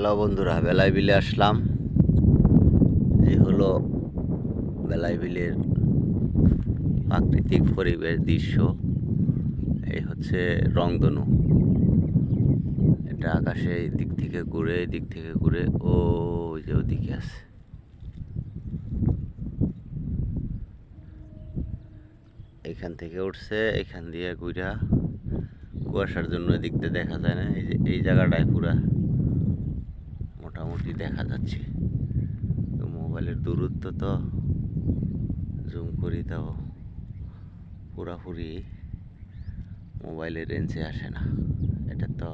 Hello বন্ধুরা, বেলায় বিলে আসলাম। এই হলো বেলায় বিলের প্রাকৃতিক পরিবেশ দৃশ্য। এই হচ্ছে রংধনু। এটা আকাশে এই দিক থেকে ঘুরে ওই যে ওদিকে আছে। এখান থেকে উঠছে, এখান দিয়ে ঘুরা কুয়াশার জন্য এদিক দিয়ে দেখা যায় না। এই যে এই জায়গাটায় পুরা মোটামুটি দেখা যাচ্ছে। তো মোবাইলের দূরত্ব তো জুম করি, তাও পুরাপুরি মোবাইলের রেঞ্জে আসে না। এটা তো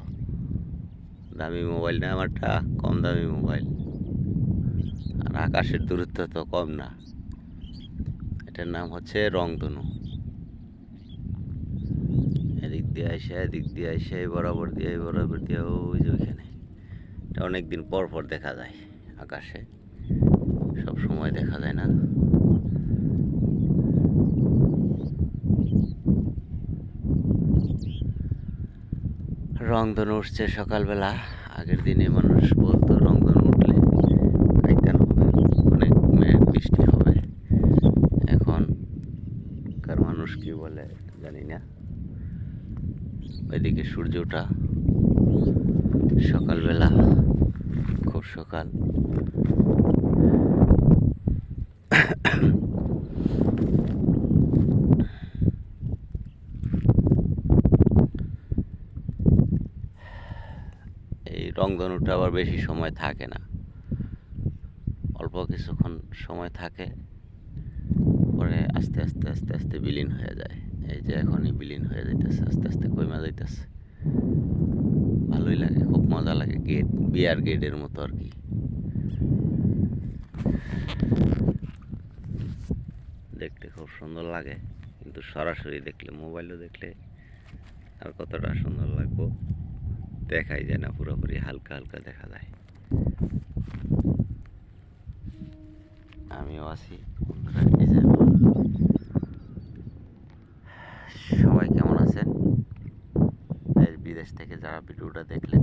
দামি মোবাইল না, আমারটা কম দামি মোবাইল, আর আকাশের দূরত্ব তো কম না। এটার নাম হচ্ছে রংধনু। এদিক দিয়ে আসে এই বরাবর দিয়ে ওই যে ওইখানে। এটা অনেকদিন পর পর দেখা যায় আকাশে, সব সময় দেখা যায় না। রংধনু উঠছে সকালবেলা। আগের দিনে মানুষ বলতো রংধনু উঠলে কাইতান হবে, অনেক মেঘ বৃষ্টি হবে। এখনকার মানুষ কি বলে জানি না। ওইদিকে সূর্যটা সকালবেলা, খুব সকাল। এই রংধনুটা আবার বেশি সময় থাকে না, অল্প কিছুক্ষণ সময় থাকে, পরে আস্তে আস্তে আস্তে আস্তে বিলীন হয়ে যায়। এই যে এখনই বিলীন হয়ে যাইতেছে, আস্তে আস্তে কইমা যাইতেছে। ভালোই লাগে, খুব মজা লাগে। গেট, বিয়ার গেটের মতো আর কি। দেখতে খুব সুন্দর লাগে, কিন্তু সরাসরি দেখলে, মোবাইলে দেখলে আর কতটা সুন্দর লাগবো দেখাই যায় না, পুরোপুরি হালকা হালকা দেখা যায়। আমিও আছি। সবাই কেমন আছেন? দেশ বিদেশ থেকে যারা ভিডিওটা দেখলেন,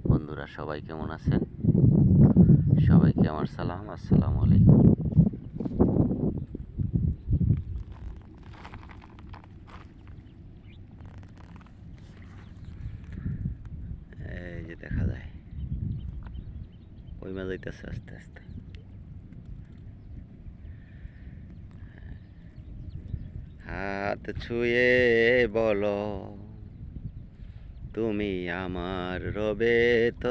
বন্ধুরা সবাই কেমন আছেন? সবাইকে আমার সালাম, আসসালামু আলাইকুম। এই যে দেখা যায় কইমা যাইতেছে আস্তে আস্তে। হাত ছুঁয়ে বলো তুমি আমার রবে তো